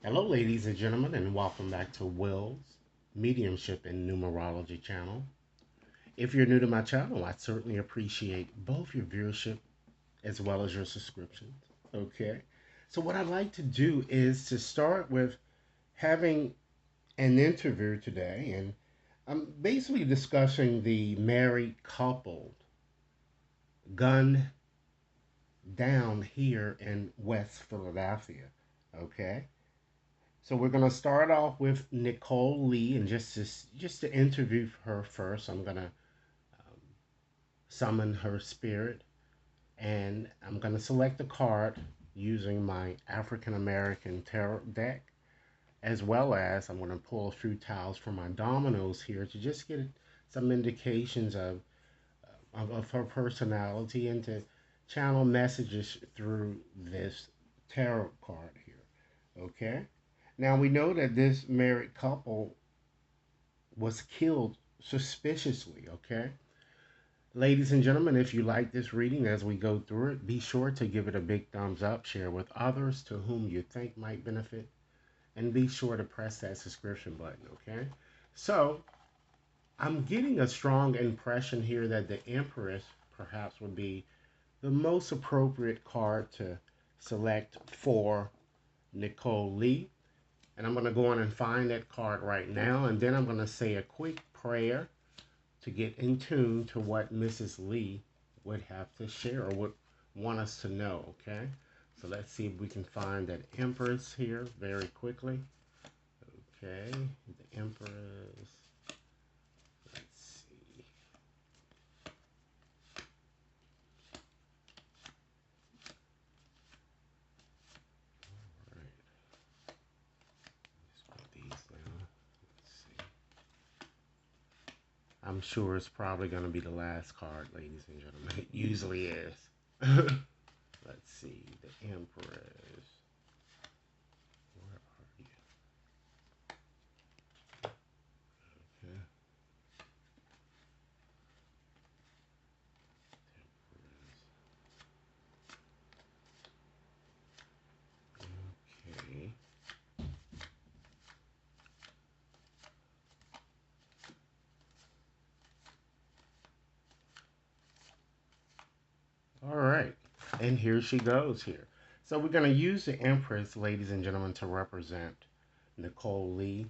Hello, ladies and gentlemen, and welcome back to Will's Mediumship and Numerology channel. If you're new to my channel, I certainly appreciate both your viewership as well as your subscriptions. Okay, so what I'd like to do is to start with having an interview today, and I'm basically discussing the married couple gunned down here in West Philadelphia. Okay, so we're gonna start off with Nicole Lee, and just to interview her first, I'm gonna summon her spirit, and I'm gonna select a card using my African American tarot deck, as well as I'm gonna pull a few tiles from my dominoes here to just get some indications of her personality and to channel messages through this tarot card here. Okay. Now we know that this married couple was killed suspiciously, okay? Ladies and gentlemen, if you like this reading as we go through it, be sure to give it a big thumbs up, share with others to whom you think might benefit, and be sure to press that subscription button, okay? So, I'm getting a strong impression here that the Empress perhaps would be the most appropriate card to select for Nicole Lee. And I'm going to go on and find that card right now. And then I'm going to say a quick prayer to get in tune to what Mrs. Lee would have to share or would want us to know, okay? So let's see if we can find that Empress here very quickly. Okay, the Empress. Let's see. All right, let's put these down. Let's see. I'm sure it's probably going to be the last card, ladies and gentlemen. It usually is. Let's see, the Empress. Where are you? Okay. Okay. All right. And here she goes here. So we're going to use the Empress, ladies and gentlemen, to represent Nicole Lee.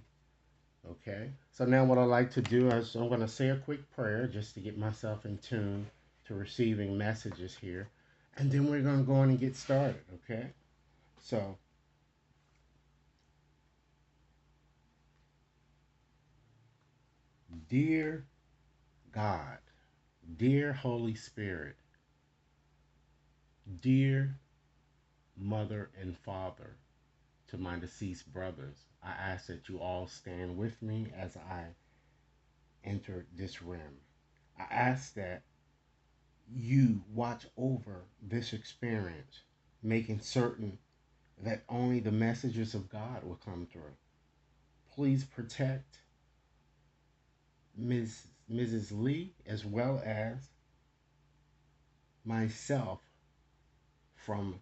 Okay. So now what I like to do is I'm going to say a quick prayer just to get myself in tune to receiving messages here. And then we're going to go on and get started. Okay. So, dear God, dear Holy Spirit, dear Mother and Father, to my deceased brothers, I ask that you all stand with me as I enter this realm. I ask that you watch over this experience, making certain that only the messages of God will come through. Please protect Mrs. Lee as well as myself from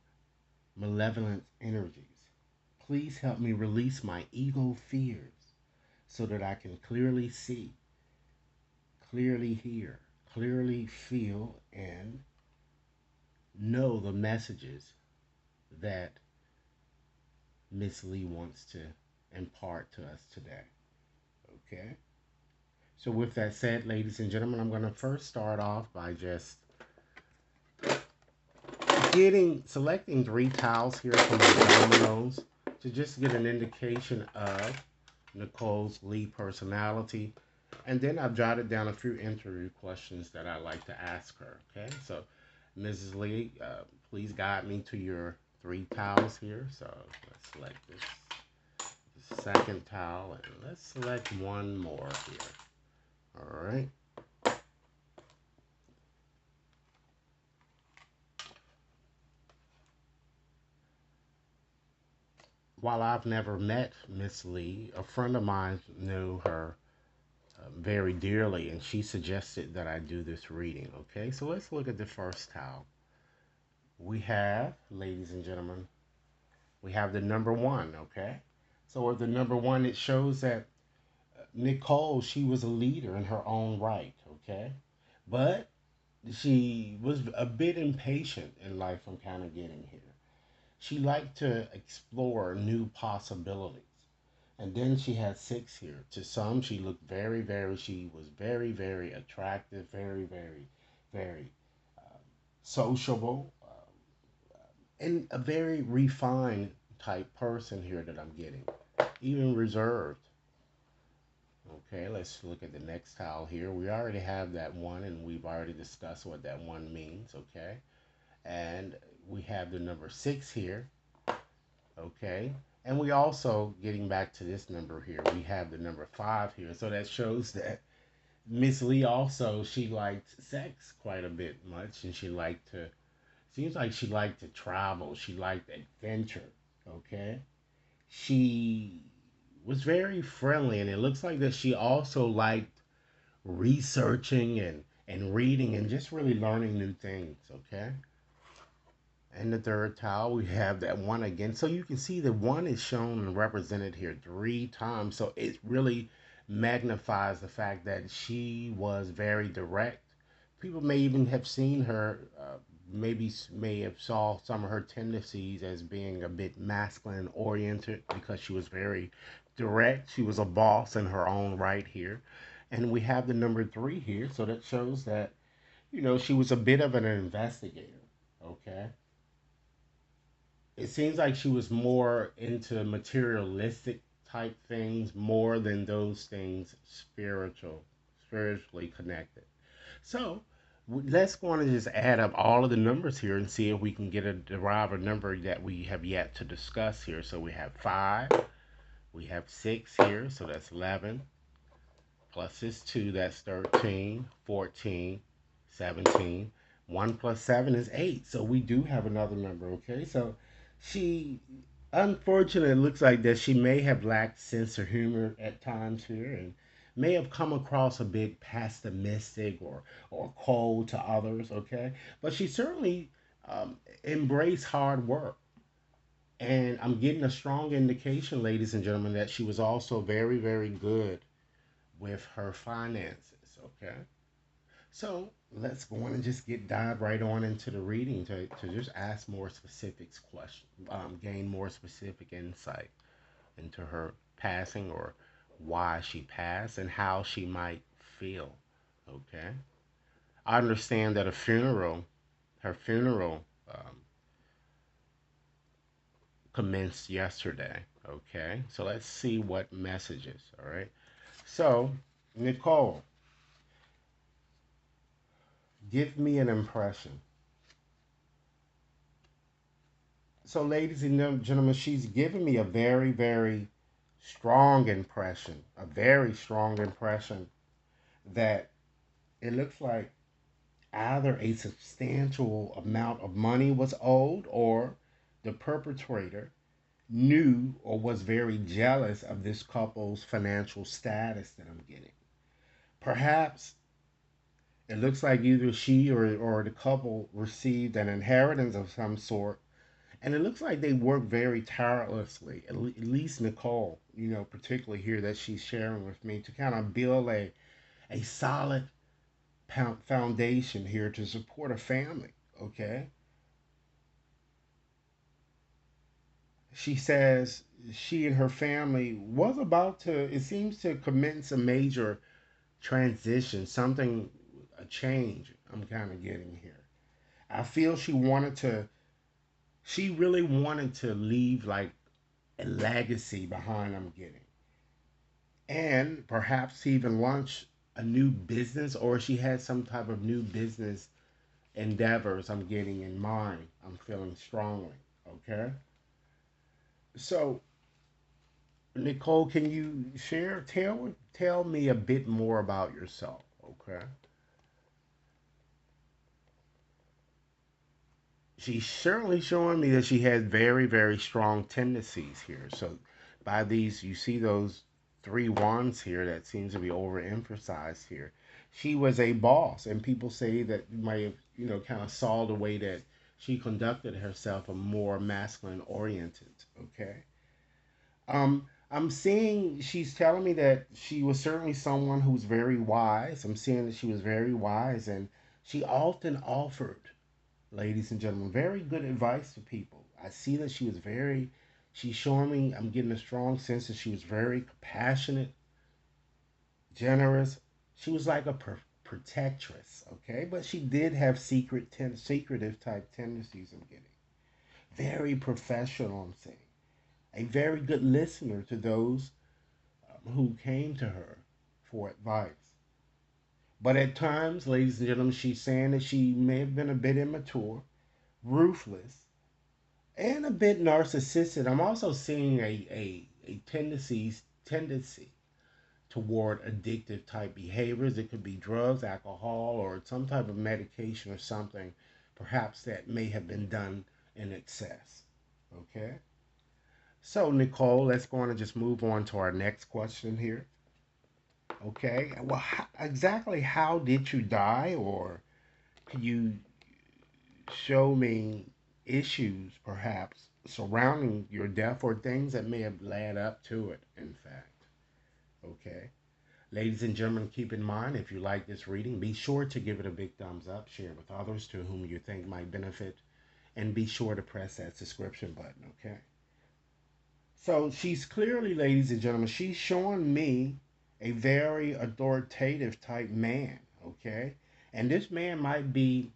malevolent energies. Please help me release my ego fears so that I can clearly see, clearly hear, clearly feel, and know the messages that Miss Lee wants to impart to us today. Okay? So, with that said, ladies and gentlemen, I'm going to first start off by just selecting three tiles here from my dominoes to just get an indication of Nicole's Lee personality. And then I've jotted down a few interview questions that I like to ask her. Okay, so Mrs. Lee, please guide me to your three tiles here. So let's select this second tile, and let's select one more here. All right. While I've never met Miss Lee, a friend of mine knew her very dearly, and she suggested that I do this reading. Okay, so let's look at the first tile. We have, ladies and gentlemen, we have the number one. Okay, So with the number one, it shows that Nicole, she was a leader in her own right, okay? But she was a bit impatient in life, I'm kind of getting here. She liked to explore new possibilities. And then she had six here. To some, she looked she was very, very attractive, very, very, very sociable, and a very refined type person here that I'm getting, even reserved. Okay, let's look at the next tile here. We already have that one, and we've already discussed what that one means. Okay, and we have the number six here. Okay, and we also, getting back to this number here, we have the number five here. So that shows that Miss Lee also, she liked sex quite a bit much, and she liked to, seems like she liked to travel, she liked adventure. Okay, she was very friendly, and it looks like that she also liked researching and reading and just really learning new things. Okay, and the third tile, we have that one again. So you can see the one is shown and represented here three times. So it really magnifies the fact that she was very direct. People may even have seen her, maybe may have saw some of her tendencies as being a bit masculine oriented because she was very direct. She was a boss in her own right here. And we have the number three here. So that shows that, she was a bit of an investigator. Okay, it seems like she was more into materialistic type things more than those things spiritually connected. So let's go on and just add up all of the numbers here and see if we can get a derive a number that we have yet to discuss here. So we have five, we have six here, so that's 11, plus this two, that's 13, 14, 17. 1 plus 7 is 8. So we do have another number, okay? So she, unfortunately, it looks like that she may have lacked sense of humor at times here and may have come across a bit pessimistic or cold to others, okay? But she certainly embraced hard work. And I'm getting a strong indication, ladies and gentlemen, that she was also very, very good with her finances, okay? So let's go on and just dive right on into the reading to just ask more specific questions, gain more specific insight into her passing or why she passed and how she might feel. Okay, I understand that her funeral, commenced yesterday. Okay, so let's see what messages. All right, so Nicole, give me an impression. So, ladies and gentlemen, she's given me a very, very strong impression, a very strong impression that it looks like either a substantial amount of money was owed or the perpetrator knew or was very jealous of this couple's financial status that I'm getting. Perhaps it looks like either she or the couple received an inheritance of some sort. And it looks like they work very tirelessly, at least Nicole, particularly here that she's sharing with me to kind of build a solid foundation here to support a family. Okay. She says she and her family was about to, it seems to commence a major transition, something, a change I'm kind of getting here. I feel she really wanted to leave like a legacy behind, I'm getting. And perhaps even launch a new business or she had some type of new business endeavors I'm getting in mind. I'm feeling strongly. Okay. So Nicole, can you tell me a bit more about yourself? Okay. She's certainly showing me that she has very, very strong tendencies here. So by these, you see those three wands here that seems to be overemphasized here. She was a boss, and people say that you might have, kind of saw the way that she conducted herself a more masculine oriented. Okay. I'm seeing she's telling me that she was certainly someone who's very wise. I'm seeing that she was very wise, and she often offered, ladies and gentlemen, very good advice to people. I see that she was very, she's showing me, I'm getting a strong sense that she was very compassionate, generous. She was like a protectress, okay? But she did have secretive type tendencies, I'm getting. Very professional, I'm saying. A very good listener to those who came to her for advice. But at times, ladies and gentlemen, she's saying that she may have been a bit immature, ruthless, and a bit narcissistic. I'm also seeing a tendency toward addictive type behaviors. It could be drugs, alcohol, or some type of medication or something, perhaps that may have been done in excess. Okay? So, Nicole, let's go on and just move on to our next question here. Okay? Well, exactly how did you die, or can you show me issues perhaps surrounding your death or things that may have led up to it, in fact? Okay? Ladies and gentlemen, keep in mind if you like this reading, be sure to give it a big thumbs up, share it with others to whom you think might benefit, and be sure to press that subscription button, okay? So she's clearly, ladies and gentlemen, she's showing me a very authoritative type man, okay? And this man might be,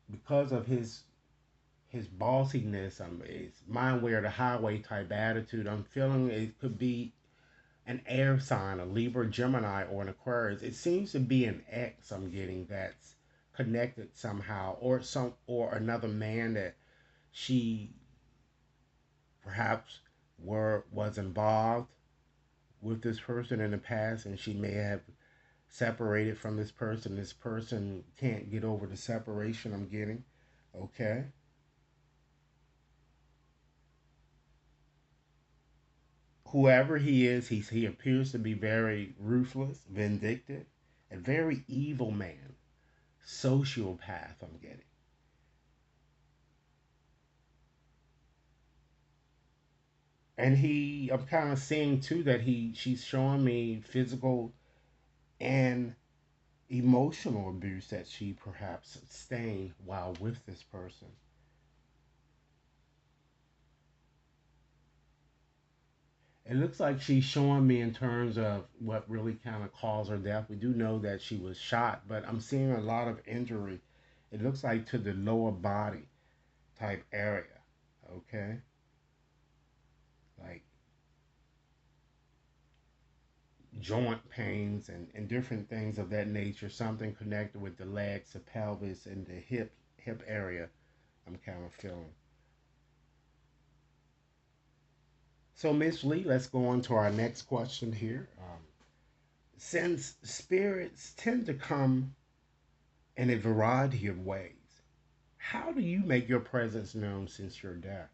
because of his bossiness, his mind where the highway type attitude, I'm feeling it could be an air sign, a Libra, Gemini, or an Aquarius. It seems to be an X I'm getting that's connected somehow, or another man that she perhaps was involved with this person in the past, and she may have separated from this person. This person can't get over the separation I'm getting. Okay. Whoever he is, he appears to be very ruthless, vindictive, a very evil man, sociopath I'm getting. And I'm kind of seeing too that she's showing me physical and emotional abuse that she perhaps sustained while with this person. It looks like she's showing me in terms of what really kind of caused her death. We do know that she was shot, but I'm seeing a lot of injury. It looks like to the lower body type area. Okay, like joint pains and different things of that nature. Something connected with the legs, the pelvis, and the hip area. I'm kind of feeling. So, Miss Lee, let's go on to our next question here. Since spirits tend to come in a variety of ways, how do you make your presence known since your death?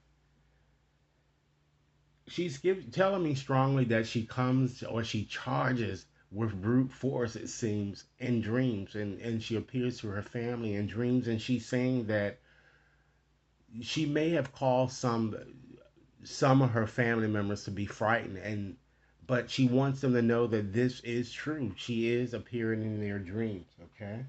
Telling me strongly that she comes or she charges with brute force, it seems, in dreams, and she appears to her family in dreams, and she's saying that she may have caused some of her family members to be frightened, and but she wants them to know that this is true. She is appearing in their dreams, okay?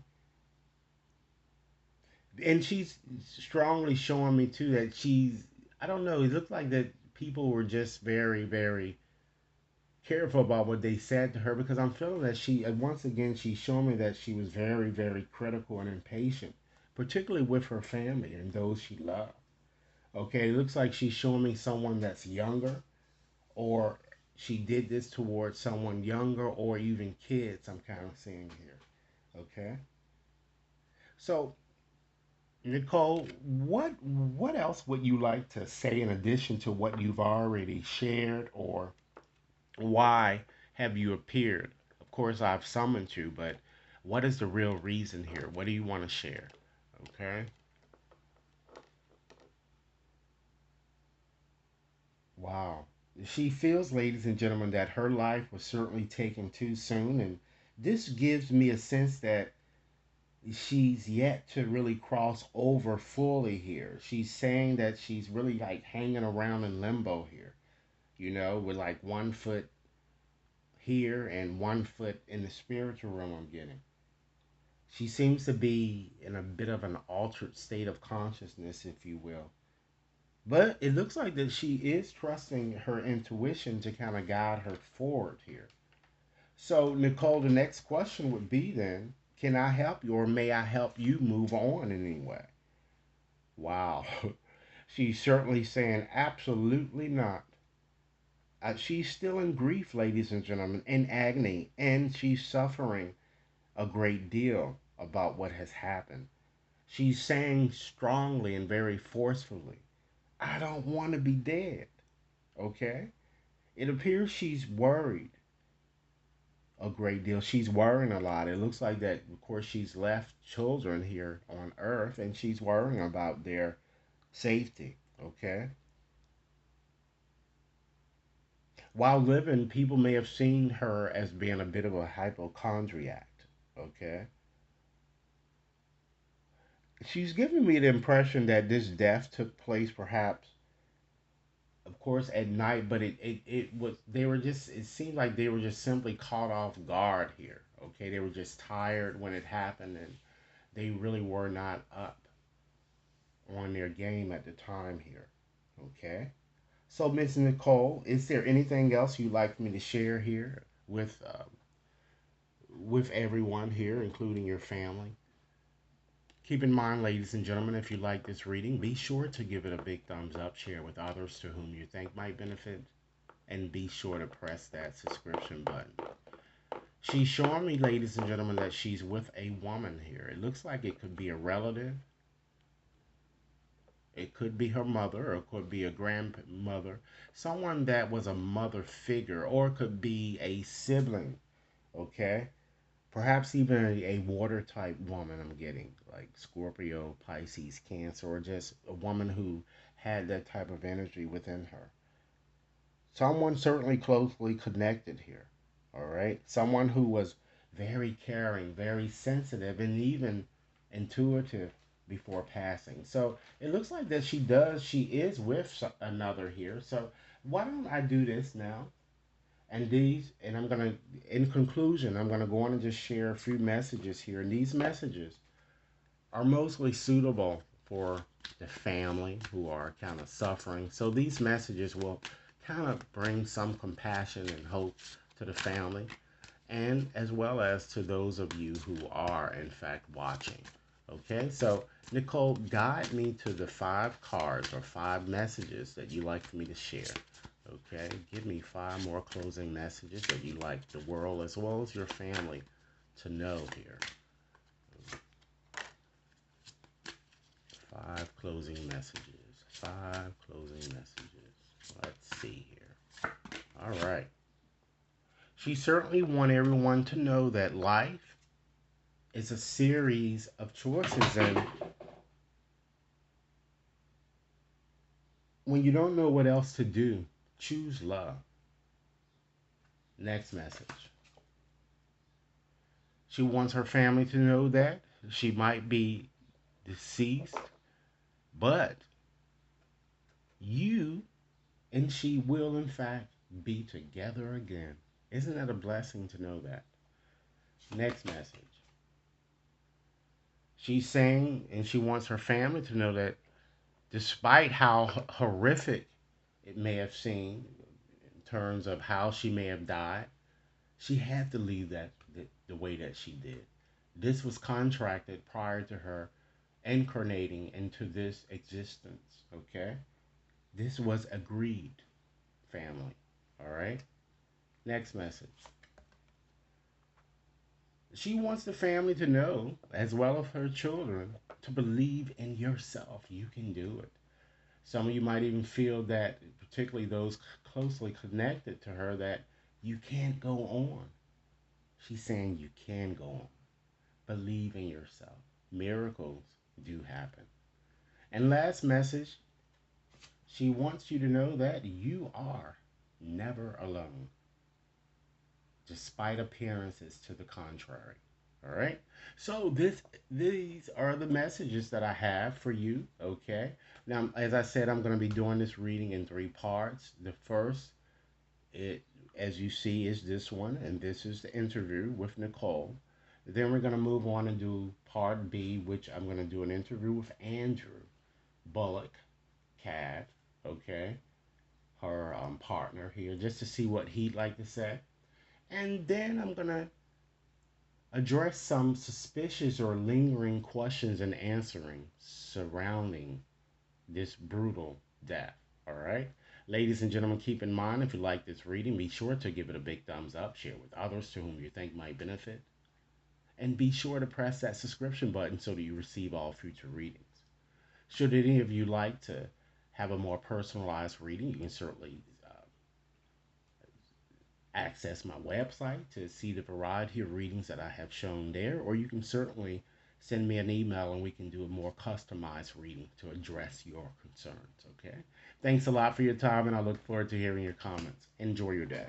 And she's strongly showing me too that she's, I don't know, it looked like that people were just very, very careful about what they said to her, because I'm feeling that once again, she's showing me that she was very, very critical and impatient, particularly with her family and those she loved. Okay, it looks like she's showing me someone that's younger, or she did this towards someone younger, or even kids, I'm kind of seeing here. Okay, so Nicole, what else would you like to say in addition to what you've already shared, or why have you appeared? Of course, I've summoned you, but what is the real reason here? What do you want to share? Okay. Wow. She feels, ladies and gentlemen, that her life was certainly taken too soon, and this gives me a sense that she's yet to really cross over fully here. She's saying that she's really like hanging around in limbo here. with like 1 foot here and 1 foot in the spiritual realm. I'm getting. She seems to be in a bit of an altered state of consciousness, if you will. But it looks like that she is trusting her intuition to kind of guide her forward here. So, Nicole, the next question would be then, can I help you or may I help you move on in any way? Wow. She's certainly saying absolutely not. She's still in grief, ladies and gentlemen, in agony, and she's suffering a great deal about what has happened. She's saying strongly and very forcefully, I don't want to be dead. Okay? It appears she's worried a great deal. She's worrying a lot. It looks like that, of course, she's left children here on earth and she's worrying about their safety. Okay? While living, people may have seen her as being a bit of a hypochondriac. Okay? She's giving me the impression that this death took place perhaps of course at night, but it was they were just it seemed like they were just simply caught off guard here. Okay, they were just tired when it happened and they really were not up on their game at the time here. Okay, so Miss Nicole, is there anything else you'd like me to share here with everyone here, including your family? Keep in mind, ladies and gentlemen, if you like this reading, be sure to give it a big thumbs up, share with others to whom you think might benefit, and be sure to press that subscription button. She's showing me, ladies and gentlemen, that she's with a woman here. It looks like it could be a relative, it could be her mother, or it could be a grandmother, someone that was a mother figure, or it could be a sibling, okay? Perhaps even a water type woman, I'm getting like Scorpio, Pisces, Cancer, or just a woman who had that type of energy within her. Someone certainly closely connected here. All right. Someone who was very caring, very sensitive, and even intuitive before passing. So it looks like that she is with another here. So why don't I do this now? And I'm going to, in conclusion, I'm going to go on and just share a few messages here. And these messages are mostly suitable for the family who are kind of suffering. So these messages will kind of bring some compassion and hope to the family and as well as to those of you who are in fact watching. Okay, so Nicole, guide me to the 5 cards or 5 messages that you like for me to share. Okay, give me 5 more closing messages that you like the world as well as your family to know here. 5 closing messages. 5 closing messages. Let's see here. All right. She certainly wants everyone to know that life is a series of choices, and when you don't know what else to do, choose love. Next message. She wants her family to know that she might be deceased, but you and she will, in fact, be together again. Isn't that a blessing to know that? Next message. She's saying, and she wants her family to know that despite how horrific it may have seemed in terms of how she may have died, she had to leave that the way that she did. This was contracted prior to her incarnating into this existence, okay? This was agreed, family, all right? Next message. She wants the family to know, as well as her children, to believe in yourself. You can do it. Some of you might even feel that, particularly those closely connected to her, that you can't go on. She's saying you can go on. Believe in yourself. Miracles do happen. And last message, she wants you to know that you are never alone, despite appearances to the contrary. All right. So these are the messages that I have for you. Okay. Now, as I said, I'm going to be doing this reading in 3 parts. The first It, as you see, is this one, and this is the interview with Nicole. Then we're going to move on and do part B, which I'm going to do an interview with Andrew Bullock Cat, okay, her partner here, just to see what he'd like to say. And then I'm going to address some suspicious or lingering questions and answering surrounding this brutal death. All right. Ladies and gentlemen, keep in mind if you like this reading, be sure to give it a big thumbs up, share with others to whom you think might benefit, and be sure to press that subscription button so that you receive all future readings. Should any of you like to have a more personalized reading, you can certainly access my website to see the variety of readings that I have shown there, or you can certainly send me an email and we can do a more customized reading to address your concerns. Okay. Thanks a lot for your time, and I look forward to hearing your comments. Enjoy your day.